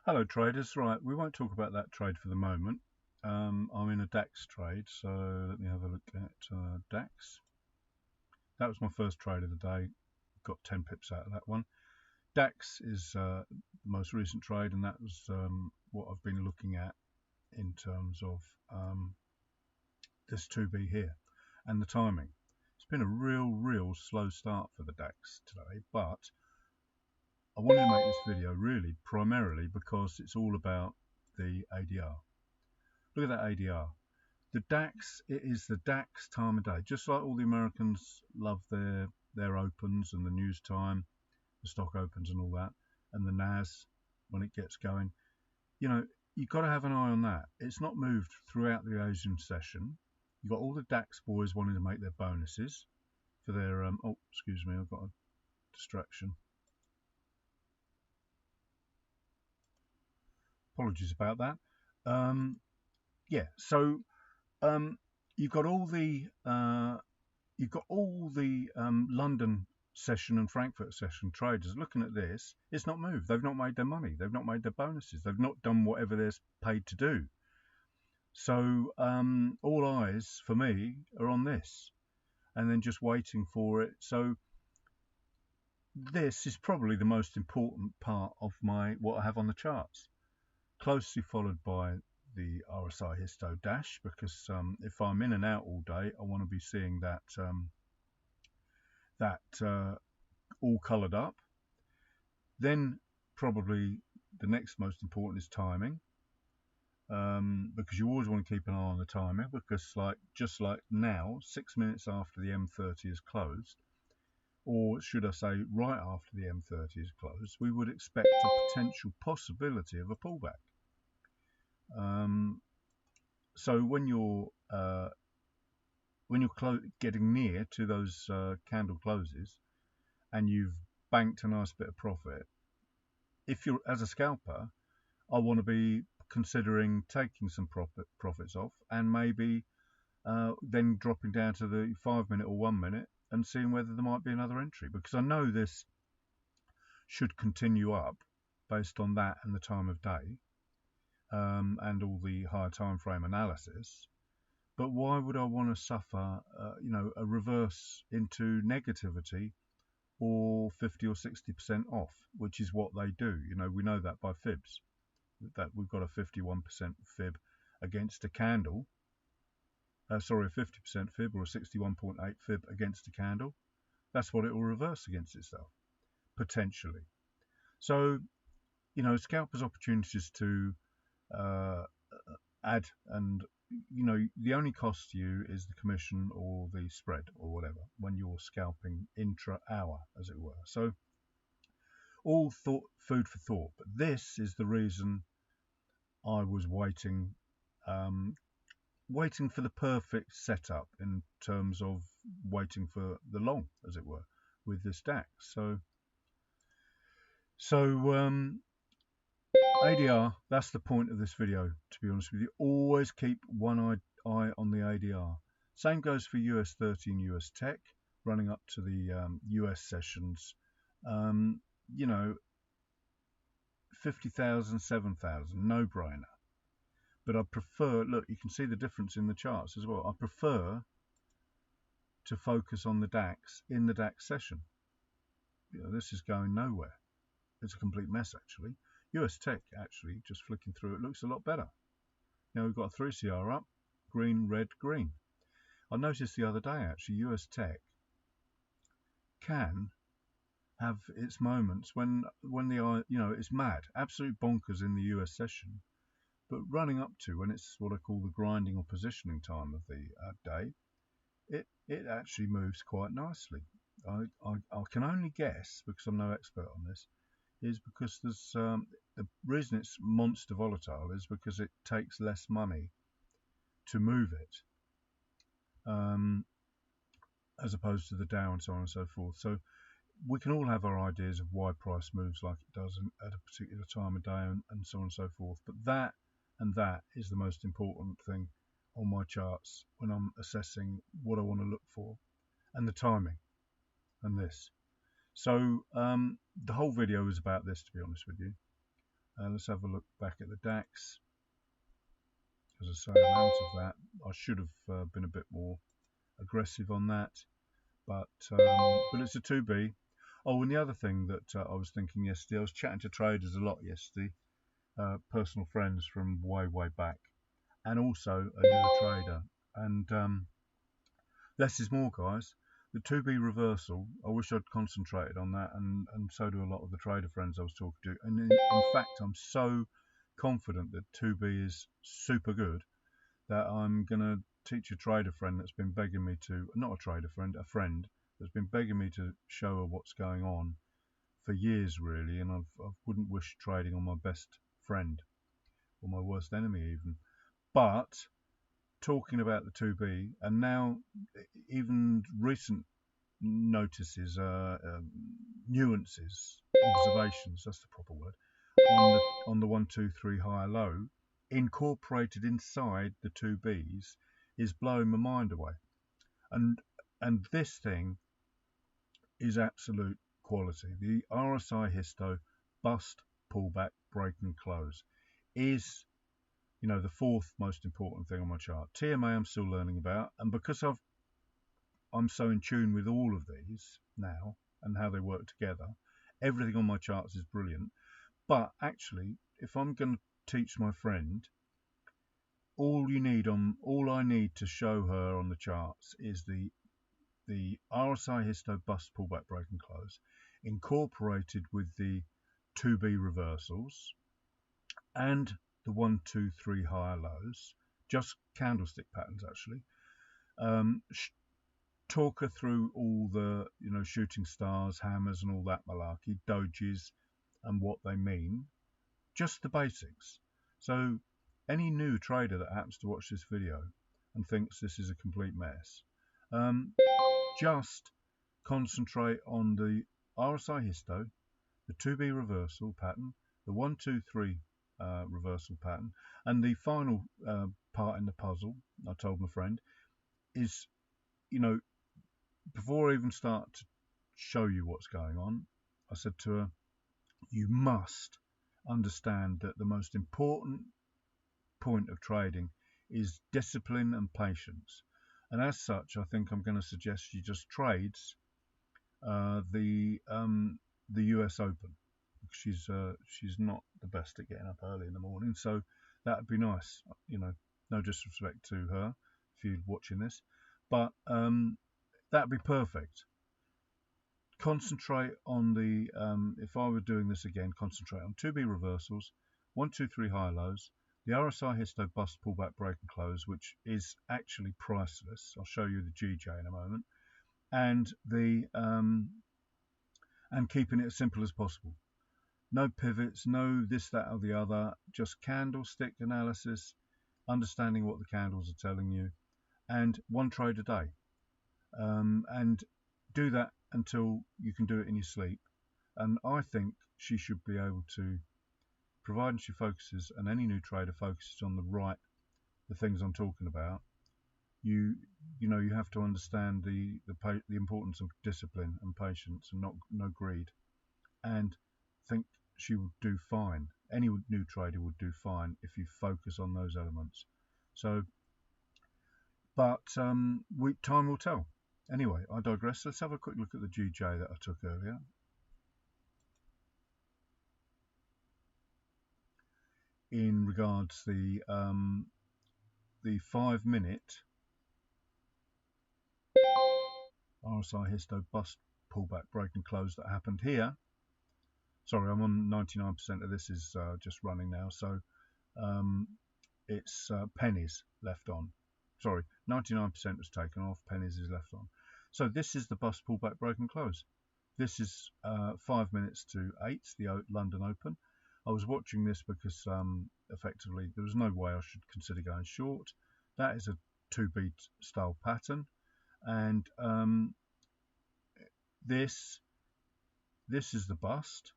Hello traders, right, we won't talk about that trade for the moment. I'm in a DAX trade, so let me have a look at DAX. That was my first trade of the day, got 10 pips out of that one. DAX is the most recent trade, and that was what I've been looking at in terms of this 2B here and the timing. It's been a real slow start for the DAX today, but I wanted to make this video really primarily because it's all about the ADR. Look at that ADR. The DAX, it is the DAX time of day. Just like all the Americans love their opens and the news time, the stock opens and all that, and the NAS when it gets going. You know, you've got to have an eye on that. It's not moved throughout the Asian session. You've got all the DAX boys wanting to make their bonuses for their, oh, excuse me, I've got a distraction. Apologies about that. Yeah, so you've got all the London session and Frankfurt session traders looking at this. It's not moved. They've not made their money. They've not made their bonuses. They've not done whatever they're paid to do. So all eyes for me are on this, and then just waiting for it. So this is probably the most important part of what I have on the charts, closely followed by the RSI Histo Dash, because if I'm in and out all day, I want to be seeing that all coloured up. Then probably the next most important is timing, because you always want to keep an eye on the timing, because just like now, 6 minutes after the M30 is closed, or should I say right after the M30 is closed, we would expect a potential possibility of a pullback. So when you're getting near to those candle closes and you've banked a nice bit of profit, if you're as a scalper, I want to be considering taking some profits off and maybe then dropping down to the 5 minute or 1 minute and seeing whether there might be another entry, because I know this should continue up based on that and the time of day. And all the higher time frame analysis, but why would I want to suffer, a reverse into negativity or 50 or 60% off, which is what they do. We know that by fibs, that we've got a 51% fib against a candle. Sorry, a 50% fib or a 61.8 fib against a candle. That's what it will reverse against itself, potentially. So, scalpers' opportunities to add, and the only cost to you is the commission or the spread or whatever when you're scalping intra-hour, as it were. So all food for thought, but this is the reason I was waiting for the perfect setup in terms of waiting for the long, as it were, with this DAX. So ADR, that's the point of this video, to be honest with you. Always keep one eye on the ADR. Same goes for US 30 and US Tech, running up to the US sessions. 50,000, 7,000, no brainer. But I prefer, look, you can see the difference in the charts as well. I prefer to focus on the DAX in the DAX session. This is going nowhere. It's a complete mess, actually. US Tech, actually, just flicking through, it looks a lot better. Now we've got a 3CR up, green, red, green. I noticed the other day, actually, US Tech can have its moments when it's mad, absolute bonkers in the US session, but running up to when it's what I call the grinding or positioning time of the day, it actually moves quite nicely. I can only guess, because I'm no expert on this, is because there's the reason it's monster volatile is because it takes less money to move it, as opposed to the Dow and so on and so forth. So we can all have our ideas of why price moves like it does at a particular time of day and so on and so forth, but that is the most important thing on my charts when I'm assessing what I want to look for, and the timing and this. So the whole video is about this, to be honest with you. Let's have a look back at the DAX. As I say, I'm out of that. I should have been a bit more aggressive on that, but it's a 2B. Oh, and the other thing that I was thinking yesterday, I was chatting to traders a lot yesterday, personal friends from way back, and also a newer trader. And less is more, guys. The 2B reversal, I wish I'd concentrated on that, and so do a lot of the trader friends I was talking to. And in fact, I'm so confident that 2B is super good that I'm going to teach a trader friend that's been begging me to, not a trader friend, a friend that's been begging me to show her what's going on for years, really. And I wouldn't wish trading on my best friend or my worst enemy, even. But talking about the 2B, and now even recent notices, nuances, observations, that's the proper word, on the 1, 2, 3 higher low, incorporated inside the 2Bs, is blowing my mind away. And this thing is absolute quality. The RSI histo bust, pullback, break and close is, you know, the fourth most important thing on my chart. TMA I'm still learning about, and because I'm so in tune with all of these now and how they work together, everything on my charts is brilliant. But actually, if I'm going to teach my friend, all I need to show her on the charts is the RSI histo bust, pullback, break and close, incorporated with the 2B reversals and the 1, 2, 3 higher lows, just candlestick patterns actually. Talk her through all the, you know, shooting stars, hammers and all that malarkey, dojis and what they mean, just the basics. So any new trader that happens to watch this video and thinks this is a complete mess, just concentrate on the RSI histo, the 2B reversal pattern, the 1, 2, 3 reversal pattern, and the final part in the puzzle, I told my friend, is, you know, before I even start to show you what's going on, I said to her, you must understand that the most important point of trading is discipline and patience. And as such, I think I'm going to suggest she just trades the US Open. She's not the best at getting up early in the morning, so that'd be nice. You know, no disrespect to her if you're watching this, but that'd be perfect. Concentrate on the, if I were doing this again, concentrate on 2B reversals, 1, 2, 3 high lows, the RSI histo bust, pullback, break and close, which is actually priceless. I'll show you the GJ in a moment, and the and keeping it as simple as possible. No pivots, no this, that or the other, just candlestick analysis, understanding what the candles are telling you, and one trade a day. And do that until you can do it in your sleep. And I think she should be able to, providing she focuses, and any new trader focuses on the things I'm talking about, you know, you have to understand the importance of discipline and patience and no greed, and think she would do fine. Any new trader would do fine if you focus on those elements. So, but time will tell. Anyway, I digress. Let's have a quick look at the GJ that I took earlier. In regards the 5-minute RSI histo bust, pullback, break and close that happened here. Sorry, I'm on 99% of this is just running now, so it's pennies left on. Sorry, 99% was taken off, pennies is left on. So this is the bust, pullback, break and close. This is 5 minutes to 8, the London Open. I was watching this because effectively there was no way I should consider going short. That is a 2B style pattern, and this is the bust.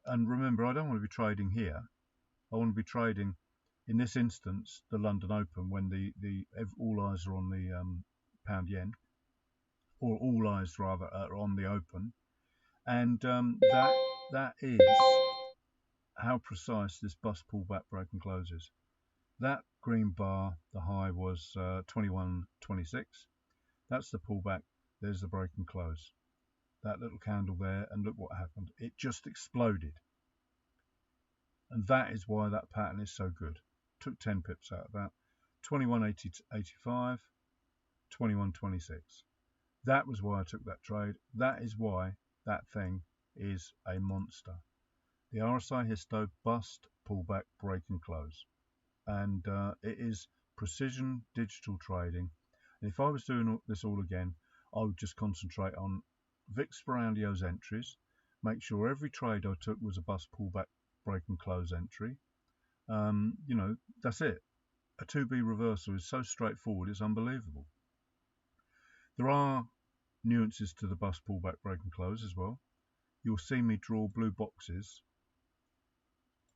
And remember, I don't want to be trading here. I want to be trading, in this instance, the London Open, when all eyes are on the pound yen, or all eyes rather are on the Open, and that is how precise this bust pullback break and close is. That green bar, the high was 21.26. That's the pullback. There's the break and close. That little candle there, and look what happened. It just exploded. And that is why that pattern is so good. Took 10 pips out of that. 21.85, 21.26. That was why I took that trade. That is why that thing is a monster. The RSI histo bust, pullback, break and close. And it is precision digital trading. And if I was doing this all again, I would just concentrate on VIX Sporandio's entries, make sure every trade I took was a bust, pullback, break and close entry. You know, that's it. A 2B reversal is so straightforward, it's unbelievable. There are nuances to the bust, pullback, break and close as well. You'll see me draw blue boxes,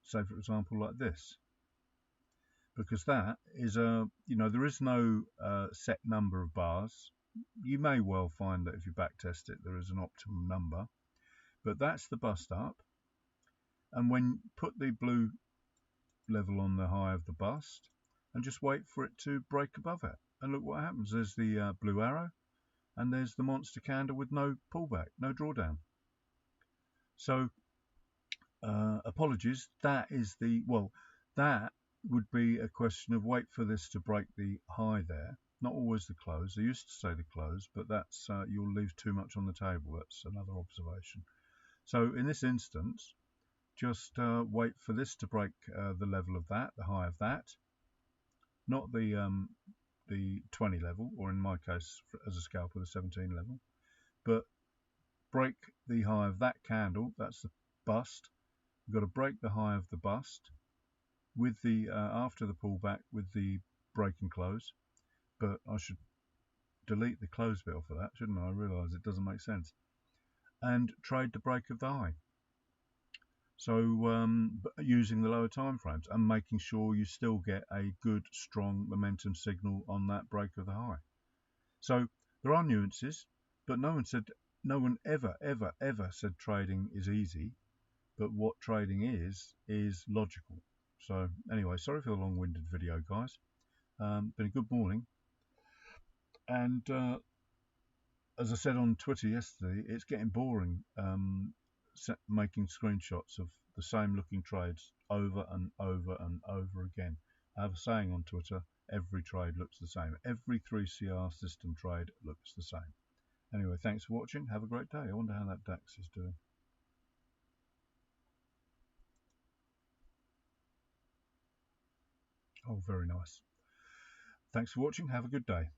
say for example like this, because that is a, you know, there is no set number of bars. You may well find that if you back test it there is an optimum number, but that's the bust up. And when put the blue level on the high of the bust and just wait for it to break above it, and look what happens. There's the blue arrow and there's the monster candle with no pullback, no drawdown. So apologies, that is the, well, that would be a question of wait for this to break the high there, not always the close. I used to say the close, but that's you'll leave too much on the table. That's another observation. So in this instance, just wait for this to break the level of that, the high of that, not the 20 level, or in my case as a scalper the 17 level, but break the high of that candle. That's the bust. You've got to break the high of the bust with the after the pullback with the break and close. But I should delete the close bit off of that, shouldn't I? I realise it doesn't make sense. And trade the break of the high. So using the lower time frames and making sure you still get a good strong momentum signal on that break of the high. So there are nuances, but no one ever said trading is easy. But what trading is logical. So anyway, sorry for the long-winded video, guys. Been a good morning. And as I said on Twitter yesterday, it's getting boring making screenshots of the same looking trades over and over and over again. I have a saying on Twitter, every trade looks the same. Every 3CR system trade looks the same. Anyway, thanks for watching. Have a great day. I wonder how that DAX is doing. Oh, very nice. Thanks for watching. Have a good day.